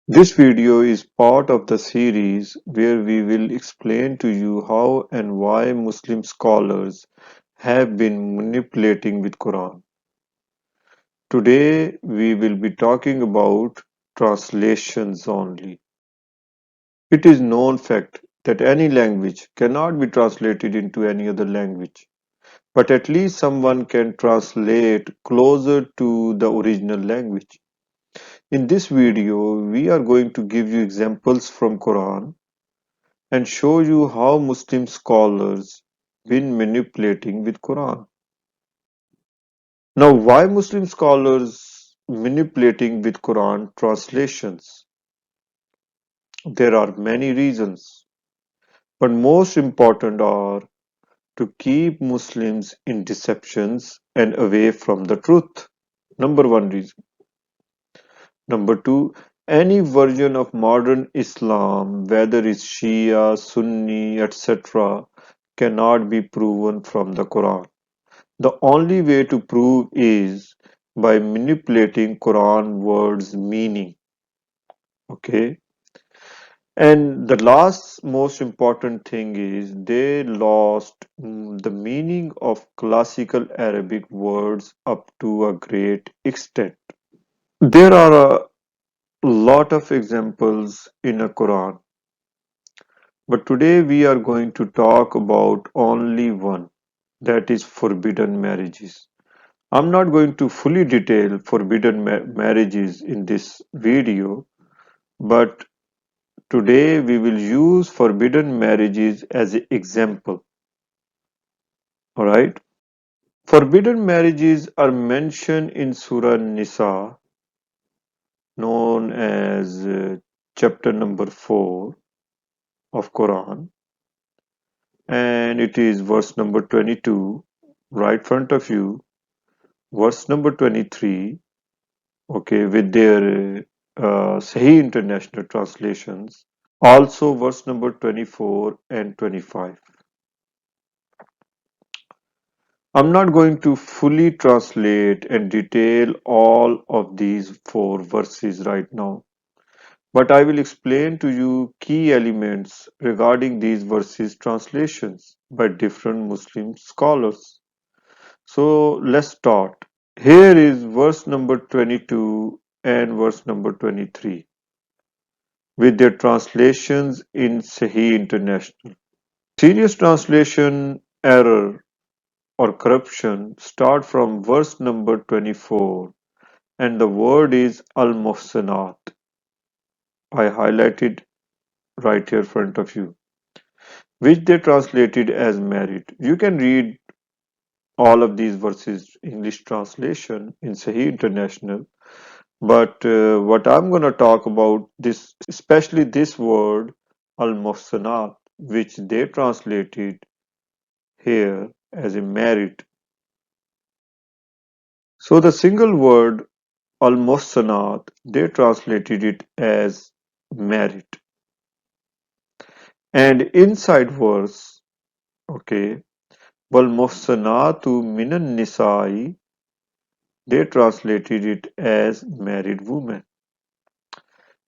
This video is part of the series where we will explain to you how and why Muslim scholars have been manipulating with Quran. Today we will be talking about translations only. It is known fact that any language cannot be translated into any other language, but at least someone can translate closer to the original language. In this video, we are going to give you examples from Quran and show you how Muslim scholars been manipulating with Quran. Now, why Muslim scholars manipulating with Quran translations? There are many reasons, but most important are to keep Muslims in deceptions and away from the truth. Number one reason. Number two, any version of modern Islam, whether it's Shia, Sunni, etc., cannot be proven from the Quran. The only way to prove is by manipulating Quran words meaning. Okay. And the last most important thing is they lost the meaning of classical Arabic words up to a great extent. There are a lot of examples in the Quran, but today we are going to talk about only one, that is forbidden marriages. I'm not going to fully detail forbidden marriages in this video, but today we will use forbidden marriages as an example. Alright? Forbidden marriages are mentioned in Surah Nisa, known as chapter number 4 of Quran, and it is verse number 22, right front of you, verse number 23, okay, with their Sahih International translations. Also verse number 24 and 25. I'm not going to fully translate and detail all of these four verses right now, but I will explain to you key elements regarding these verses translations by different Muslim scholars. So let's start. Here is verse number 22 and verse number 23 with their translations in Sahih International. Serious translation error or corruption start from verse number 24 and the word is al-muhsanat. I highlighted right here in front of you, which they translated as married. You can read all of these verses English translation in Sahih International, but what I'm going to talk about this, especially this word al-muhsanat, which they translated here as a married. So the single word al-muhsanat, they translated it as married. And inside verse, okay, wal muhsanatu minan nisa'i, they translated it as married woman.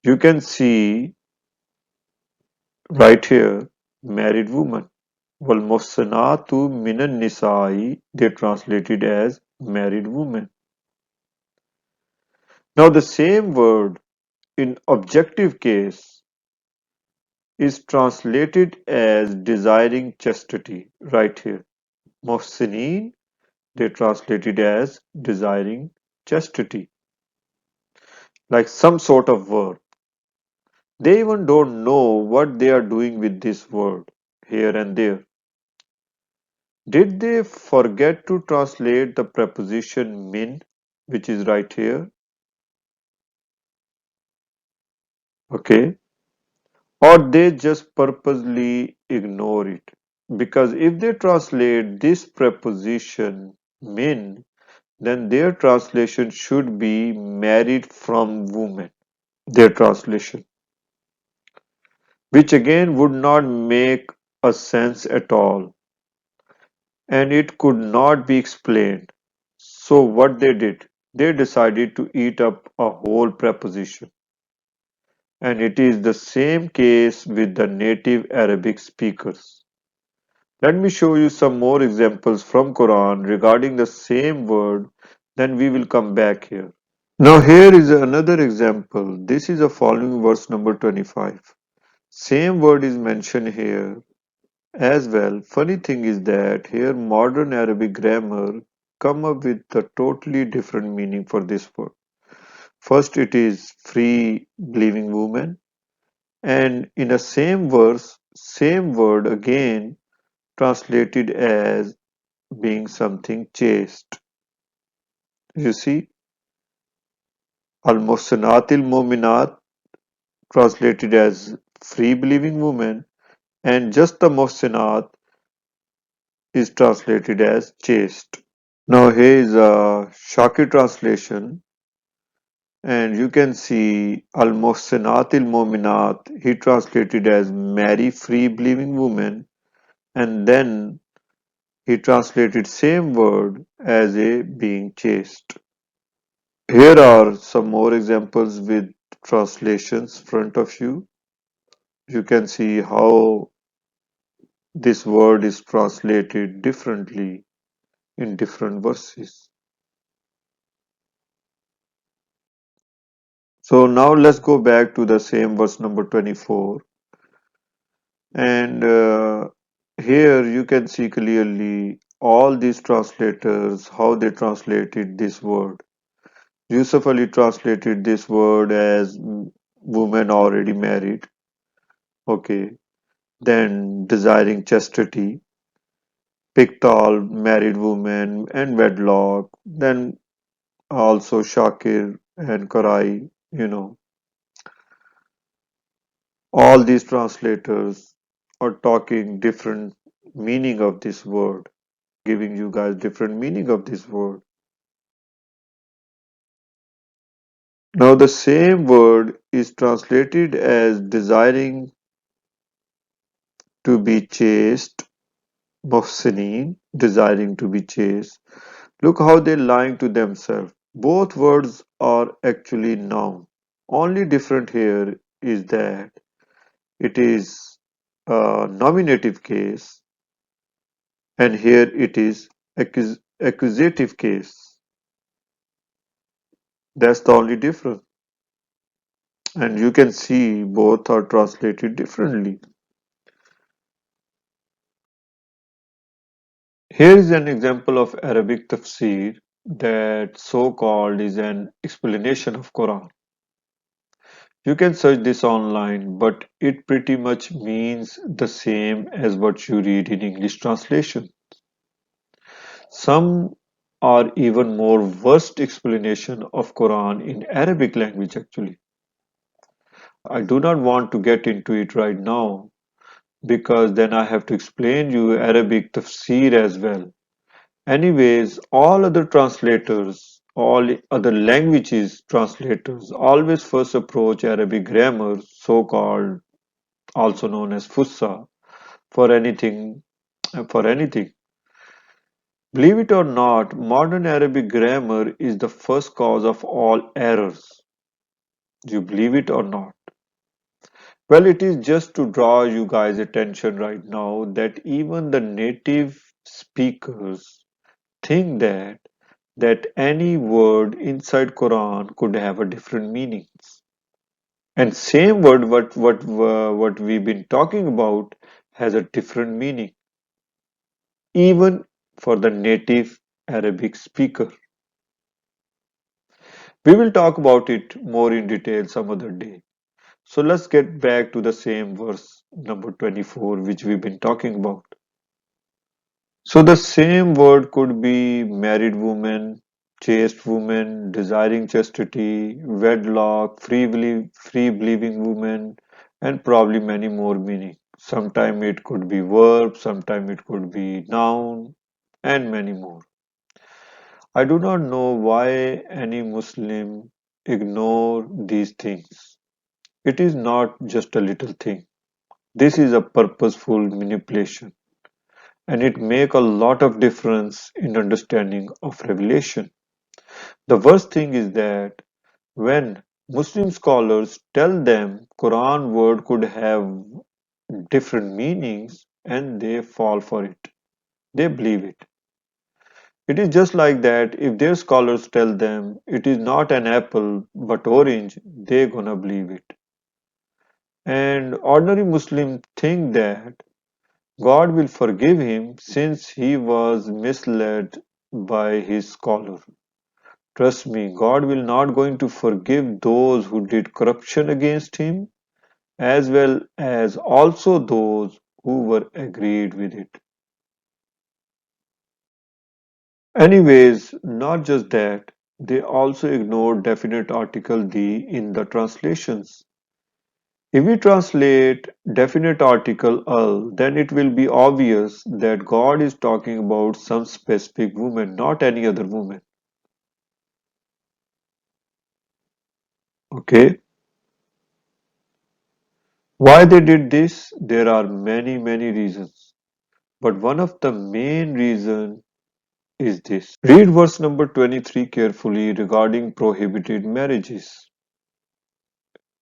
You can see right here, married woman. Wal muhsanatu minan nisa'i, they translated as married woman. Now the same word in objective case is translated as desiring chastity right here. Muhsinin, they translated as desiring chastity, like some sort of verb. They even don't know what they are doing with this word here and there. Did they forget to translate the preposition min, which is right here? Okay. Or they just purposely ignore it? Because if they translate this preposition min, then their translation should be married from woman. Their translation, which again would not make a sense at all, and it could not be explained. So what they did, they decided to eat up a whole preposition. And it is the same case with the native Arabic speakers. Let me show you some more examples from Quran regarding the same word, then we will come back here. Now here is another example. This is a following verse number 25. Same word is mentioned here as well. Funny thing is that here modern Arabic grammar come up with a totally different meaning for this word. First it is free believing woman, and in the same verse, same word again translated as being something chaste. You see, al-muhsanatil mu'minat translated as free believing woman, and just the muhsinat is translated as chaste. Now here is a Shaki translation, and you can see al-muhsinatil mu'minat, he translated as marry free believing woman, and then he translated same word as a being chaste. Here are some more examples with translations front of you. You can see how this word is translated differently in different verses. So now let's go back to the same verse number 24, and here you can see clearly all these translators how they translated this word. Yusuf Ali translated this word as woman already married. Okay, then desiring chastity, Piktal, married woman, and wedlock. Then also Shakir and Karai, all these translators are talking different meaning of this word, giving you guys different meaning of this word. Now the same word is translated as desiring to be chaste, muhsinin, desiring to be chaste. Look how they're lying to themselves. Both words are actually noun. Only different here is that it is a nominative case and here it is accusative case. That's the only difference. And you can see both are translated differently. Here is an example of Arabic tafsir that so-called is an explanation of Quran. You can search this online, but it pretty much means the same as what you read in English translation. Some are even more worst explanation of Quran in Arabic language actually. I do not want to get into it right now because then I have to explain you Arabic tafsir as well. Anyways, all other translators, all other languages translators always first approach Arabic grammar, so-called also known as Fussa, for anything. Believe it or not, modern Arabic grammar is the first cause of all errors. You believe it or not? Well, it is just to draw you guys' attention right now that even the native speakers think that any word inside Quran could have a different meanings. And same word what we've been talking about has a different meaning, even for the native Arabic speaker. We will talk about it more in detail some other day. So let's get back to the same verse number 24 which we've been talking about. So the same word could be married woman, chaste woman, desiring chastity, wedlock, free believing woman, and probably many more meaning. Sometime it could be verb, sometime it could be noun, and many more. I do not know why any Muslim ignore these things. It is not just a little thing. This is a purposeful manipulation, and it make a lot of difference in understanding of revelation. The worst thing is that when Muslim scholars tell them Quran word could have different meanings and they fall for it. They believe it. It is just like that if their scholars tell them it is not an apple but orange, they gonna believe it. And ordinary Muslims think that God will forgive him since he was misled by his scholar. Trust me, God will not going to forgive those who did corruption against him as well as also those who were agreed with it. Anyways, not just that, they also ignored definite article "the" in the translations. If we translate definite article "al", then it will be obvious that God is talking about some specific woman, not any other woman. Okay? Why they did this? There are many reasons. But one of the main reason is this. Read verse number 23 carefully regarding prohibited marriages.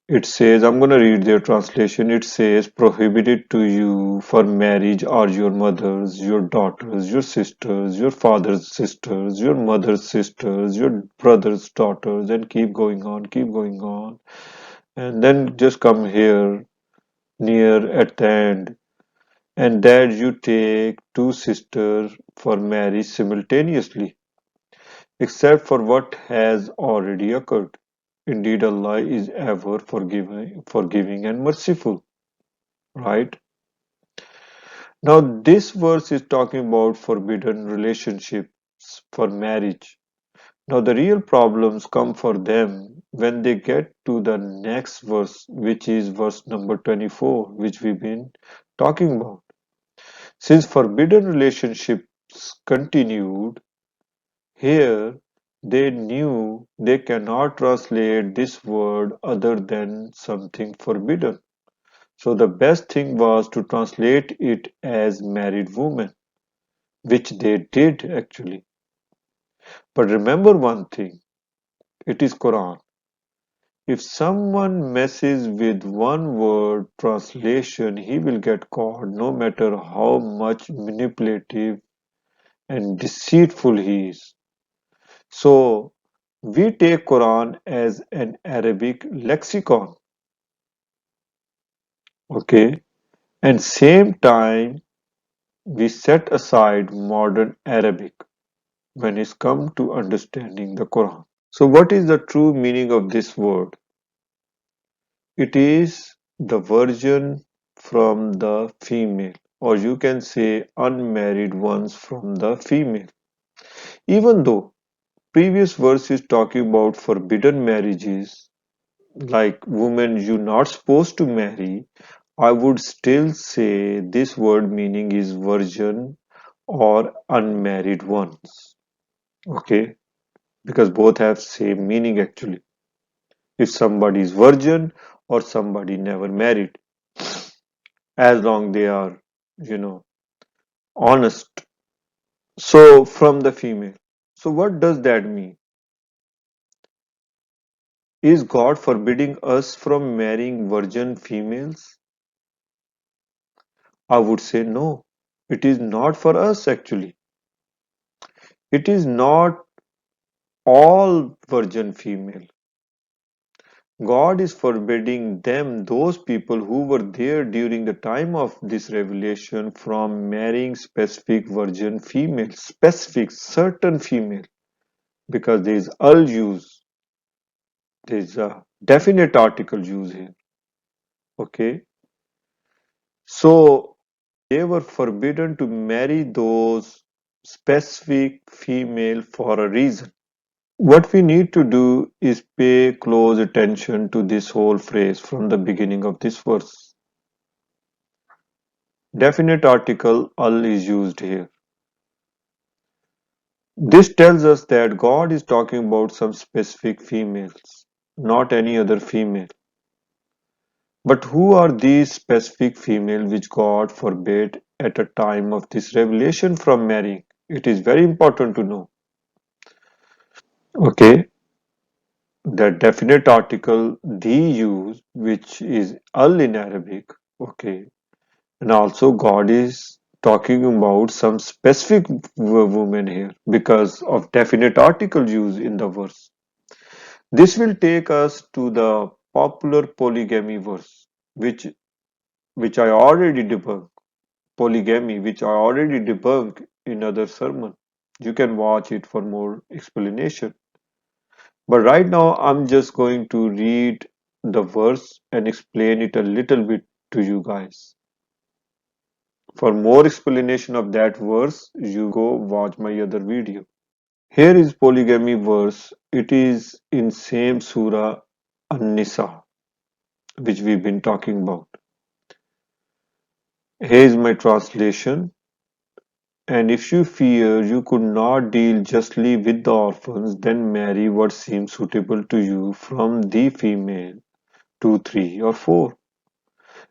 It says, I'm going to read their translation. It says, prohibited to you for marriage are your mothers, your daughters, your sisters, your father's sisters, your mother's sisters, your brother's daughters, and keep going on, keep going on. And then just come here near at the end. And that you take two sisters for marriage simultaneously, except for what has already occurred. Indeed, Allah is ever forgiving and merciful. Right? Now, this verse is talking about forbidden relationships for marriage. Now, the real problems come for them when they get to the next verse, which is verse number 24, which we've been talking about. Since forbidden relationships continued, here they knew they cannot translate this word other than something forbidden. So the best thing was to translate it as married woman, which they did actually. But remember one thing, it is Quran. If someone messes with one word translation, he will get caught no matter how much manipulative and deceitful he is. So we take Quran as an Arabic lexicon, okay? And same time we set aside modern Arabic when it's come to understanding the Quran. So what is the true meaning of this word? It is the virgin from the female, or you can say unmarried ones from the female. Even though previous verse is talking about forbidden marriages, like women you're not supposed to marry, I would still say this word meaning is virgin or unmarried ones. Okay, because both have same meaning actually. If somebody is virgin or somebody never married, as long they are, you know, honest. So from the female. So what does that mean? Is God forbidding us from marrying virgin females? I would say no. It is not for us actually. It is not all virgin female. God is forbidding them, those people who were there during the time of this revelation, from marrying specific virgin females, specific certain female, because there is al use, there is a definite article use here. Okay, so they were forbidden to marry those specific female for a reason. What we need to do is pay close attention to this whole phrase from the beginning of this verse. Definite article al is used here. This tells us that God is talking about some specific females, not any other female. But who are these specific female which God forbade at a time of this revelation from marrying? It is very important to know. Okay. The definite article the use, which is al in Arabic, okay, and also God is talking about some specific woman here because of definite article use in the verse. This will take us to the popular polygamy verse, which I already debunked. Polygamy, which I already debunked in other sermon. You can watch it for more explanation. But right now, I'm just going to read the verse and explain it a little bit to you guys. For more explanation of that verse, you go watch my other video. Here is polygamy verse. It is in same surah An-Nisa, which we've been talking about. Here is my translation. And if you fear you could not deal justly with the orphans, then marry what seems suitable to you from the female, 2, 3, or 4.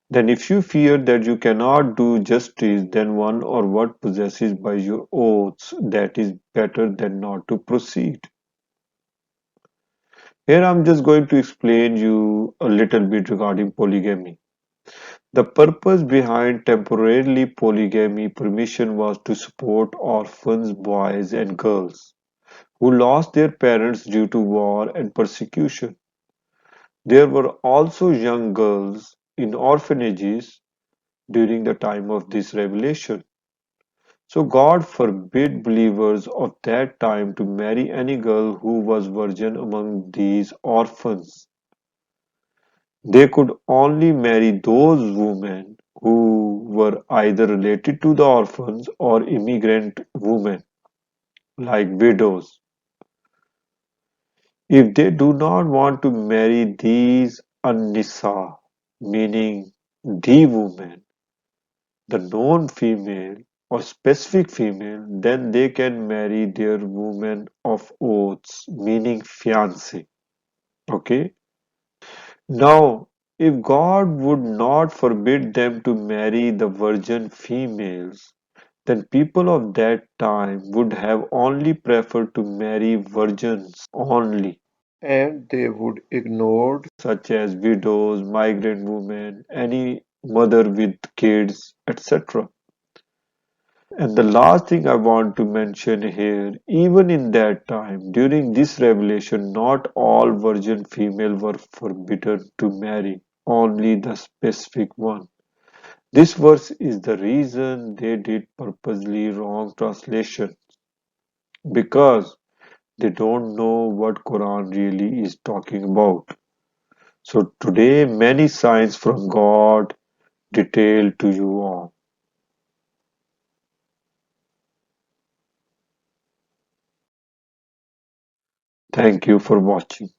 Then if you fear that you cannot do justice, then one or what possesses by your oaths, that is better than not to proceed. Here I'm just going to explain you a little bit regarding polygamy. The purpose behind temporarily polygamy permission was to support orphans, boys and girls who lost their parents due to war and persecution. There were also young girls in orphanages during the time of this revelation. So God forbid believers of that time to marry any girl who was virgin among these orphans. They could only marry those women who were either related to the orphans or immigrant women, like widows. If they do not want to marry these An-Nisa, meaning the woman, the known female or specific female, then they can marry their woman of oaths, meaning fiancé. Okay? Now, if God would not forbid them to marry the virgin females, then people of that time would have only preferred to marry virgins only. And they would ignore such as widows, migrant women, any mother with kids, etc. And the last thing I want to mention here, even in that time, during this revelation, not all virgin female were forbidden to marry, only the specific one. This verse is the reason they did purposely wrong translation because they don't know what Quran really is talking about. So today many signs from God detailed to you all. Thank you for watching.